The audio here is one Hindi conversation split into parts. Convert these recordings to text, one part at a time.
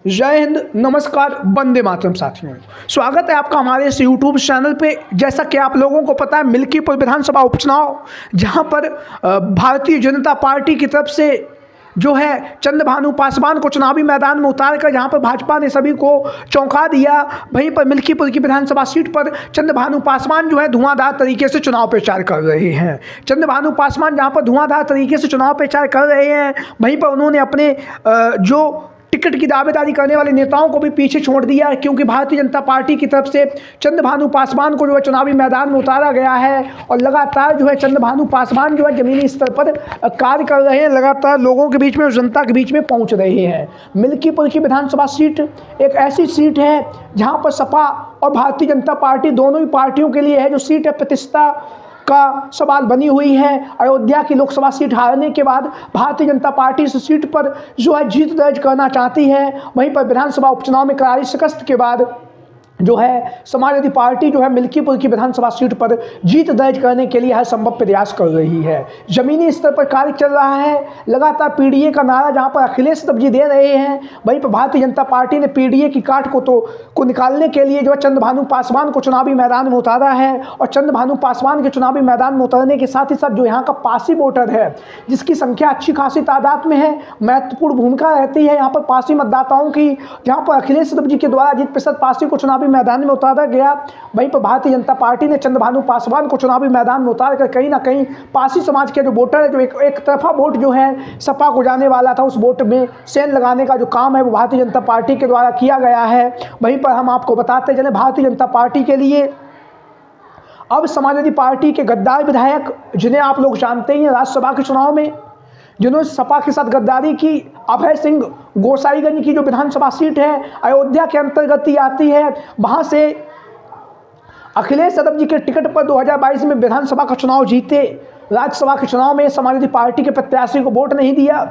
जय हिंद, नमस्कार, वंदे मातरम साथियों। स्वागत है आपका हमारे इस यूट्यूब चैनल पे। जैसा कि आप लोगों को पता है, मिल्कीपुर विधानसभा उपचुनाव जहां पर भारतीय जनता पार्टी की तरफ से जो है चंद्रभानु पासवान को चुनावी मैदान में उतार कर जहां पर भाजपा ने सभी को चौंका दिया, वहीं पर मिल्कीपुर की विधानसभा सीट पर चंद्रभानु पासवान जो है धुआंधार तरीके से चुनाव प्रचार कर रहे हैं। चंद्रभानु पासवान जहां पर धुआंधार तरीके से चुनाव प्रचार कर रहे हैं, वहीं पर उन्होंने अपने जो टिकट की दावेदारी करने वाले नेताओं को भी पीछे छोड़ दिया है, क्योंकि भारतीय जनता पार्टी की तरफ से चंद्रभानु पासवान को जो है चुनावी मैदान में उतारा गया है और लगातार जो है चंद्रभानु पासवान जो है जमीनी स्तर पर कार्य कर रहे हैं, लगातार लोगों के बीच में और जनता के बीच में पहुंच रहे हैं। मिल्कीपुर की विधानसभा सीट एक ऐसी सीट है जहां पर सपा और भारतीय जनता पार्टी दोनों ही पार्टियों के लिए है जो सीट है प्रतिष्ठा का सवाल बनी हुई है। अयोध्या की लोकसभा सीट हारने के बाद भारतीय जनता पार्टी इस सीट पर जो है जीत दर्ज करना चाहती है। वहीं पर विधानसभा उपचुनाव में करारी शिकस्त के बाद जो है समाजवादी पार्टी जो है मिल्कीपुर की विधानसभा सीट पर जीत दर्ज करने के लिए हर संभव प्रयास कर रही है। जमीनी स्तर पर कार्य चल रहा है, लगातार पीडीए का नारा जहां पर अखिलेश यादव जी दे रहे हैं, वहीं पर भारतीय जनता पार्टी ने पीडीए की काट को निकालने के लिए जो है चंद्रभानु पासवान को चुनावी मैदान में उतारा है। और चंद्रभानु पासवान के चुनावी मैदान में उतरने के साथ ही साथ जो यहाँ का पासी वोटर है, जिसकी संख्या अच्छी खासी तादाद में है, महत्वपूर्ण भूमिका रहती है यहाँ पर पासी मतदाताओं की, जहाँ पर अखिलेश यादव जी के द्वारा जित प्रतिशत पासी को चुनावी मैदान में उतारा गया, वहीं पर भारतीय जनता पार्टी ने चंद्रभानु पासवान को चुनावी मैदान में उतार कर कहीं ना कहीं पासी समाज के जो वोटर है, जो एक तरफा वोट जो है सपा को जाने वाला था, उस वोट में सेंध लगाने का जो काम है वो भारतीय जनता पार्टी के द्वारा किया गया है। वहीं पर हम आपको बताते चले, भारतीय जनता पार्टी के लिए अब समाजवादी पार्टी के गद्दार विधायक, जिन्हें आप लोग जानते ही हैं राज्यसभा के चुनाव में जिन्होंने सपा के साथ गद्दारी की, अभय सिंह गोसाईगंज की जो विधानसभा सीट है अयोध्या के अंतर्गत ही आती है, वहां से अखिलेश यादव जी के टिकट पर 2022 में विधानसभा का चुनाव जीते। राज्यसभा के चुनाव में समाजवादी पार्टी के प्रत्याशी को वोट नहीं दिया,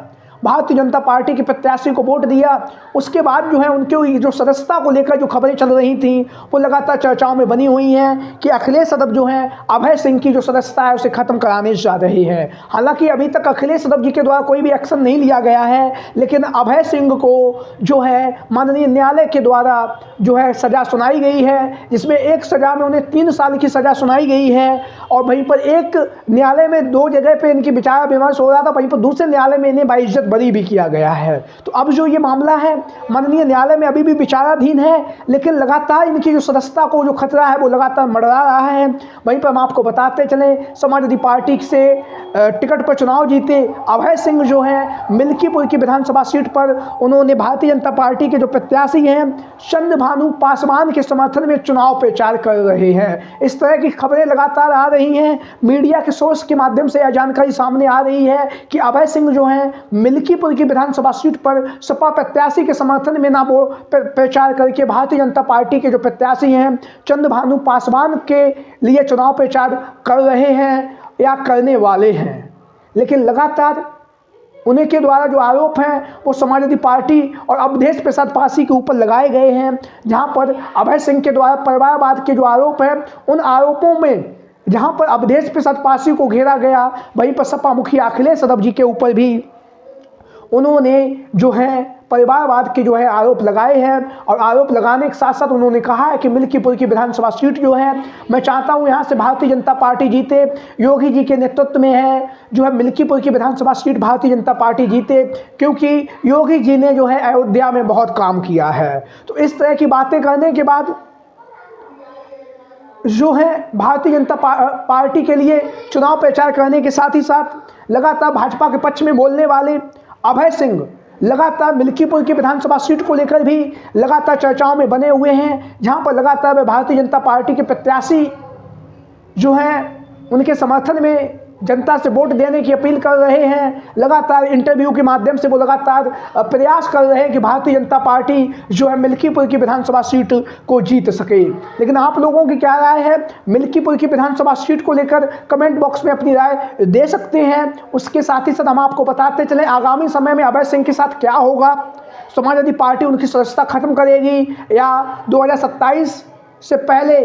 भारतीय जनता पार्टी के प्रत्याशी को वोट दिया। उसके बाद जो है उनके जो सदस्यता को लेकर जो खबरें चल रही थी वो लगातार चर्चाओं में बनी हुई हैं कि अखिलेश यादव जो है अभय सिंह की जो सदस्यता है उसे खत्म कराने जा रही है। हालांकि अभी तक अखिलेश यादव जी के द्वारा कोई भी एक्शन नहीं लिया गया है, लेकिन अभय सिंह को जो है माननीय न्यायालय के द्वारा जो है सज़ा सुनाई गई है, जिसमें एक सज़ा में उन्हें 3 साल की सज़ा सुनाई गई है। और वहीं पर एक न्यायालय में 2 जगह पर इनकी विचार विमर्श हो रहा था, वहीं पर दूसरे न्यायालय में इन्हें बाइज्जत बरी भी किया गया है। तो अब जो ये मामला है माननीय न्यायालय में अभी भी विचाराधीन है, लेकिन लगातार इनकी जो सदस्यता को जो खतरा है वो लगातार मंडरा रहा है। वहीं पर हम आपको बताते चलें, समाजवादी पार्टी से टिकट पर चुनाव जीते अभय सिंह जो है मिल्कीपुर की विधानसभा सीट पर उन्होंने भारतीय जनता पार्टी के जो प्रत्याशी हैं चंद्रभानु पासवान के समर्थन में चुनाव प्रचार कर रहे हैं। इस तरह की खबरें लगातार आ रही हैं, मीडिया के सोर्स के माध्यम से यह जानकारी सामने आ रही है कि अभय सिंह जो है मिल्कीपुर की विधानसभा सीट पर सपा प्रत्याशी के समर्थन में ना वो प्रचार करके भारतीय जनता पार्टी के जो प्रत्याशी हैं चंद्रभानु पासवान के लिए चुनाव प्रचार कर रहे हैं या करने वाले हैं। लेकिन लगातार उन्हीं के द्वारा जो आरोप हैं वो समाजवादी पार्टी और अवधेश प्रसाद पासी के ऊपर लगाए गए हैं, जहां पर अभय सिंह के द्वारा परिवारवाद के जो आरोप हैं उन आरोपों में जहां पर अवधेश प्रसाद पासी को घेरा गया, वहीं पर सपा मुखिया अखिलेश यादव जी के ऊपर भी उन्होंने जो है परिवारवाद के जो है आरोप लगाए हैं। और आरोप लगाने के साथ साथ उन्होंने कहा है कि मिल्कीपुर की विधानसभा सीट जो है मैं चाहता हूं यहां से भारतीय जनता पार्टी जीते, योगी जी के नेतृत्व में है जो है मिल्कीपुर की विधानसभा सीट भारतीय जनता पार्टी जीते, क्योंकि योगी जी ने जो है अयोध्या में बहुत काम किया है। तो इस तरह की बातें करने के बाद जो है भारतीय जनता पार्टी के लिए चुनाव प्रचार करने के साथ ही साथ लगातार भाजपा के पक्ष में बोलने वाले अभय सिंह लगातार मिल्कीपुर की विधानसभा सीट को लेकर भी लगातार चर्चाओं में बने हुए हैं, जहां पर लगातार वे भारतीय जनता पार्टी के प्रत्याशी जो हैं उनके समर्थन में जनता से वोट देने की अपील कर रहे हैं। लगातार इंटरव्यू के माध्यम से वो लगातार प्रयास कर रहे हैं कि भारतीय जनता पार्टी जो है मिल्कीपुर की विधानसभा सीट को जीत सके। लेकिन आप लोगों की क्या राय है मिल्कीपुर की विधानसभा सीट को लेकर कमेंट बॉक्स में अपनी राय दे सकते हैं। उसके साथ ही साथ हम आपको बताते चलें आगामी समय में अभय सिंह के साथ क्या होगा, समाजवादी पार्टी उनकी सदस्यता खत्म करेगी या 2027 से पहले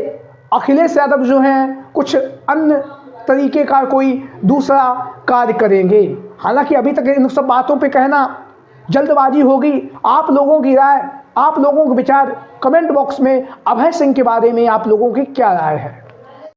अखिलेश यादव जो हैं कुछ अन्य तरीके का कोई दूसरा कार्य करेंगे। हालांकि अभी तक इन सब बातों पे कहना जल्दबाजी होगी। आप लोगों की राय, आप लोगों के विचार कमेंट बॉक्स में अभय सिंह के बारे में आप लोगों की क्या राय है।